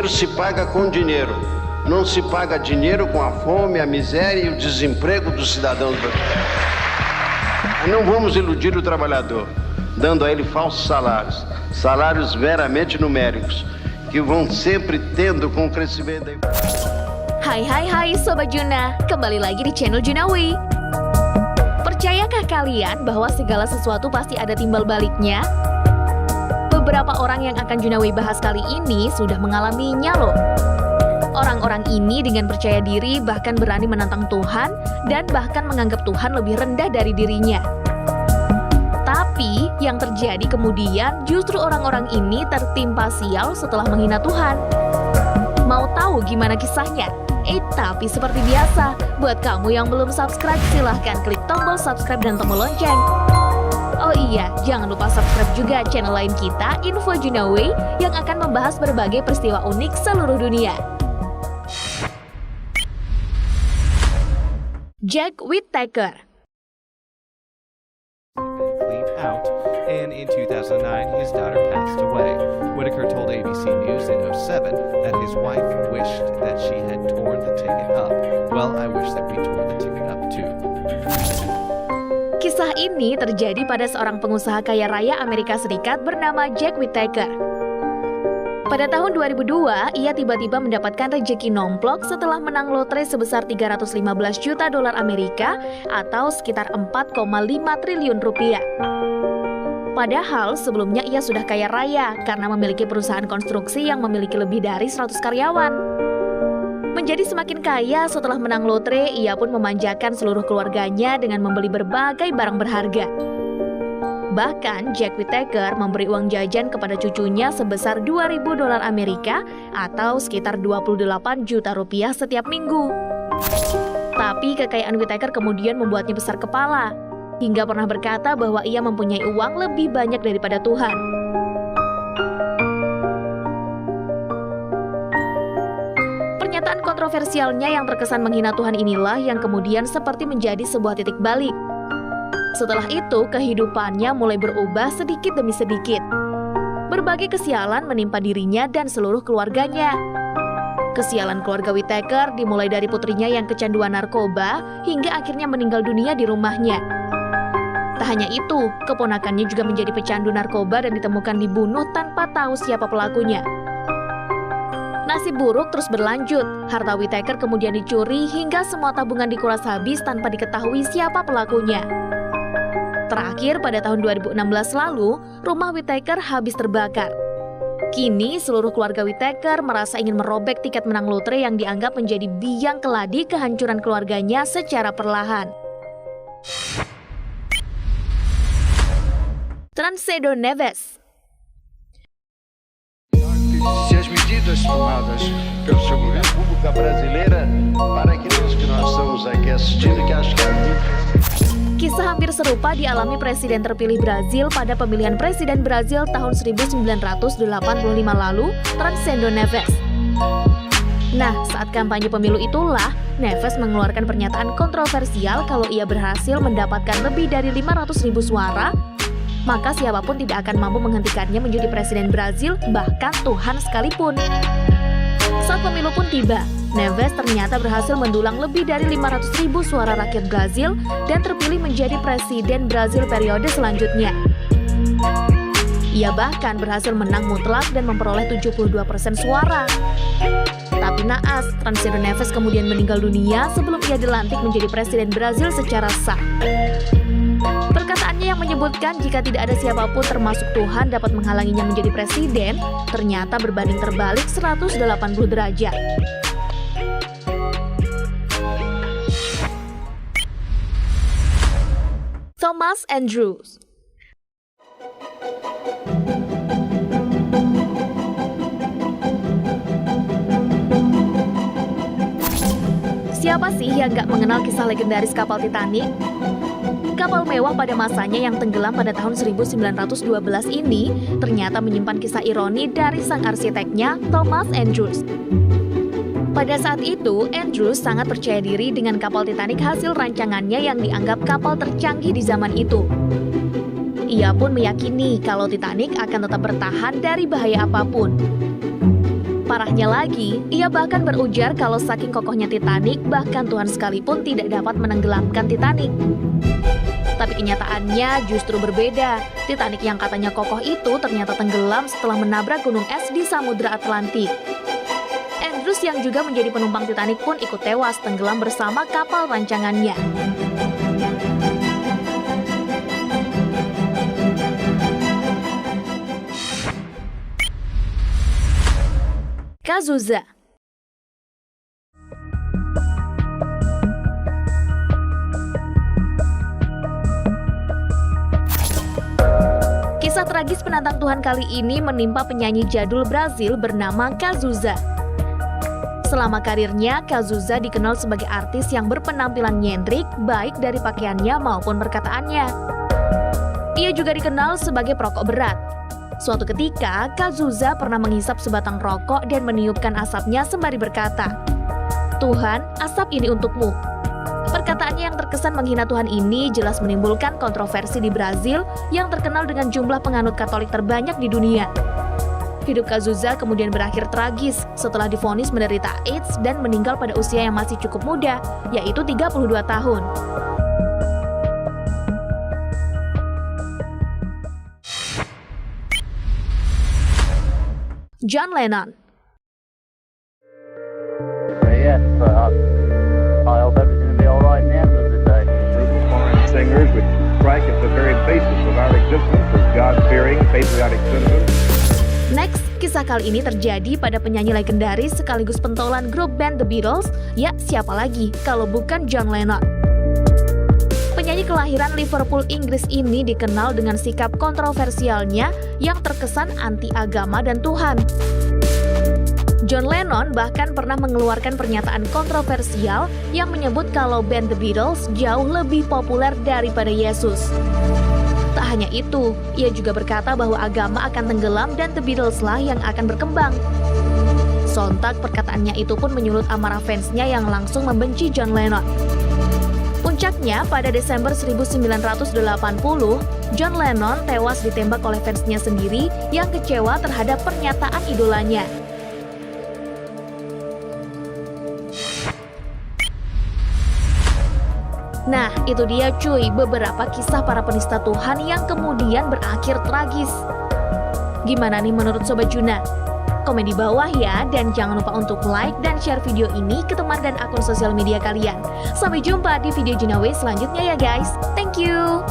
dinheiro se paga com dinheiro. Não se paga dinheiro com a fome, a miséria e o desemprego dos cidadãos brasileiros. Não vamos iludir o trabalhador, dando a ele falsos salários, salários meramente numéricos, que vão sempre tendo com o crescimento da Hai Sobat Juna, kembali lagi di channel Junawi. Percayakah kalian bahwa segala sesuatu pasti ada timbal baliknya? Beberapa orang yang akan Junawi bahas kali ini sudah mengalaminya loh. Orang-orang ini dengan percaya diri bahkan berani menantang Tuhan dan bahkan menganggap Tuhan lebih rendah dari dirinya. Tapi yang terjadi kemudian justru orang-orang ini tertimpa sial setelah menghina Tuhan. Mau tahu gimana kisahnya? Tapi seperti biasa, buat kamu yang belum subscribe, silahkan klik tombol subscribe dan tombol lonceng. Oh iya, jangan lupa subscribe juga channel lain kita, Info Junawi, yang akan membahas berbagai peristiwa unik seluruh dunia. Jack Whittaker. And in 2009, his daughter passed away. Whittaker told ABC News in 2007 that his wife wished that she had torn the ticket up. Well, I wish that we tore the ticket up too. Kisah ini terjadi pada seorang pengusaha kaya raya Amerika Serikat bernama Jack Whittaker. Pada tahun 2002, ia tiba-tiba mendapatkan rejeki nomplok setelah menang lotre sebesar 315 juta dolar Amerika atau sekitar 4,5 triliun rupiah. Padahal sebelumnya ia sudah kaya raya karena memiliki perusahaan konstruksi yang memiliki lebih dari 100 karyawan. Menjadi semakin kaya setelah menang lotre, ia pun memanjakan seluruh keluarganya dengan membeli berbagai barang berharga. Bahkan Jack Whittaker memberi uang jajan kepada cucunya sebesar 2.000 dolar Amerika atau sekitar 28 juta rupiah setiap minggu. Tapi kekayaan Whittaker kemudian membuatnya besar kepala, hingga pernah berkata bahwa ia mempunyai uang lebih banyak daripada Tuhan. Pernyataan kontroversialnya yang terkesan menghina Tuhan inilah yang kemudian seperti menjadi sebuah titik balik. Setelah itu, kehidupannya mulai berubah sedikit demi sedikit. Berbagai kesialan menimpa dirinya dan seluruh keluarganya. Kesialan keluarga Whittaker dimulai dari putrinya yang kecanduan narkoba hingga akhirnya meninggal dunia di rumahnya. Tak hanya itu, keponakannya juga menjadi pecandu narkoba dan ditemukan dibunuh tanpa tahu siapa pelakunya. Nasib buruk terus berlanjut, harta Whittaker kemudian dicuri hingga semua tabungan dikuras habis tanpa diketahui siapa pelakunya. Terakhir pada tahun 2016 lalu, rumah Whittaker habis terbakar. Kini seluruh keluarga Whittaker merasa ingin merobek tiket menang lotre yang dianggap menjadi biang keladi kehancuran keluarganya secara perlahan. Tancredo Neves. Se as medidas tomadas pelo seu governo pública brasileira para aqueles que nós estamos aqui assistindo que acho que Kisah hampir serupa dialami presiden terpilih Brazil pada pemilihan presiden Brazil tahun 1985 lalu, Tancredo Neves. Nah, saat kampanye pemilu itulah, Neves mengeluarkan pernyataan kontroversial kalau ia berhasil mendapatkan lebih dari 500.000 suara, maka siapapun tidak akan mampu menghentikannya menjadi presiden Brazil, bahkan Tuhan sekalipun. Saat pemilu pun tiba, Neves ternyata berhasil mendulang lebih dari 500.000 suara rakyat Brazil dan terpilih menjadi presiden Brazil periode selanjutnya. Ia bahkan berhasil menang mutlak dan memperoleh 72% suara. Tapi naas, Tancredo Neves kemudian meninggal dunia sebelum ia dilantik menjadi presiden Brazil secara sah. Perkataannya yang menyebutkan jika tidak ada siapapun termasuk Tuhan dapat menghalanginya menjadi presiden, ternyata berbanding terbalik 180 derajat. Thomas Andrews. Siapa sih yang gak mengenal kisah legendaris kapal Titanic? Kapal mewah pada masanya yang tenggelam pada tahun 1912 ini ternyata menyimpan kisah ironi dari sang arsiteknya, Thomas Andrews. Pada saat itu, Andrews sangat percaya diri dengan kapal Titanic hasil rancangannya yang dianggap kapal tercanggih di zaman itu. Ia pun meyakini kalau Titanic akan tetap bertahan dari bahaya apapun. Parahnya lagi, ia bahkan berujar kalau saking kokohnya Titanic, bahkan Tuhan sekalipun tidak dapat menenggelamkan Titanic. Tapi kenyataannya justru berbeda. Titanic yang katanya kokoh itu ternyata tenggelam setelah menabrak gunung es di Samudra Atlantik. Andrews yang juga menjadi penumpang Titanic pun ikut tewas tenggelam bersama kapal rancangannya. Cazuza. Kisah tragis penantang Tuhan kali ini menimpa penyanyi jadul Brazil bernama Cazuza. Selama karirnya, Cazuza dikenal sebagai artis yang berpenampilan nyentrik baik dari pakaiannya maupun perkataannya. Ia juga dikenal sebagai perokok berat. Suatu ketika, Cazuza pernah menghisap sebatang rokok dan meniupkan asapnya sembari berkata, "Tuhan, asap ini untukmu." Perkataannya yang terkesan menghina Tuhan ini jelas menimbulkan kontroversi di Brazil yang terkenal dengan jumlah penganut Katolik terbanyak di dunia. Hidup Cazuza kemudian berakhir tragis setelah divonis menderita AIDS dan meninggal pada usia yang masih cukup muda, yaitu 32 tahun. John Lennon. Yes, I hope everything will be all right in the end of the day. Foreign singers which strike at the very basis of our existence as God-fearing, patriotic citizens. Next, kisah kali ini terjadi pada penyanyi legendaris sekaligus pentolan grup band The Beatles. Ya, siapa lagi kalau bukan John Lennon. Penyanyi kelahiran Liverpool, Inggris ini dikenal dengan sikap kontroversialnya yang terkesan anti-agama dan Tuhan. John Lennon bahkan pernah mengeluarkan pernyataan kontroversial yang menyebut kalau band The Beatles jauh lebih populer daripada Yesus. Tak hanya itu, ia juga berkata bahwa agama akan tenggelam dan The Beatles lah yang akan berkembang. Sontak perkataannya itu pun menyulut amarah fansnya yang langsung membenci John Lennon. Puncaknya, pada Desember 1980, John Lennon tewas ditembak oleh fansnya sendiri yang kecewa terhadap pernyataan idolanya. Nah, itu dia cuy, beberapa kisah para penista Tuhan yang kemudian berakhir tragis. Gimana nih menurut Sobat Juna? Komen di bawah ya, dan jangan lupa untuk like dan share video ini ke teman dan akun sosial media kalian. Sampai jumpa di video Junawe selanjutnya ya guys. Thank you.